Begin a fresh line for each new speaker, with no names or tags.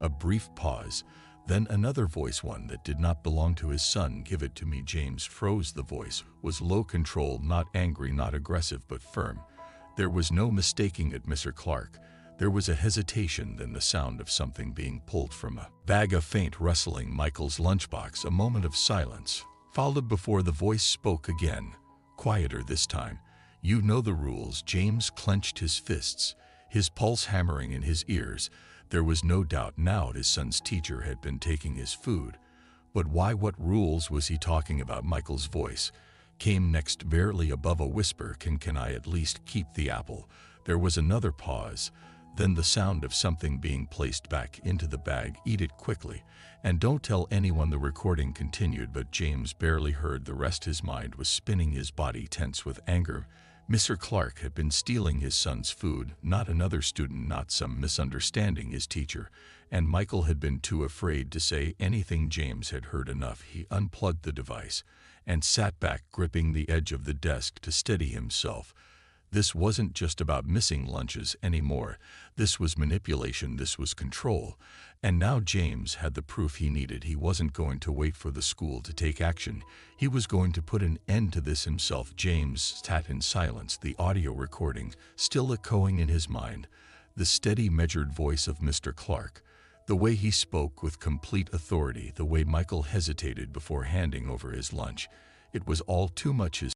A brief pause, then another voice, one that did not belong to his son. "Give it to me." James froze. The voice was low, controlled, not angry, not aggressive, but firm. There was no mistaking it. "Mr. Clark." There was a hesitation, then the sound of something being pulled from a bag, a faint rustling. Michael's lunchbox. A moment of silence followed before the voice spoke again, quieter this time. "You know the rules." James clenched his fists, his pulse hammering in his ears. There was no doubt now his son's teacher had been taking his food. But why? What rules was he talking about? Michael's voice came next, barely above a whisper. Can I at least keep the apple?" There was another pause, then the sound of something being placed back into the bag. "Eat it quickly, and don't tell anyone." The recording continued, but James barely heard the rest. His mind was spinning, his body tense with anger. Mr. Clark had been stealing his son's food, not another student, not some misunderstanding, his teacher. And Michael had been too afraid to say anything. James had heard enough. He unplugged the device and sat back, gripping the edge of the desk to steady himself. This wasn't just about missing lunches anymore. This was manipulation, this was control. And now James had the proof he needed. He wasn't going to wait for the school to take action. He was going to put an end to this himself. James sat in silence, the audio recording still echoing in his mind. The steady, measured voice of Mr. Clark. The way he spoke with complete authority, the way Michael hesitated before handing over his lunch. It was all too much. His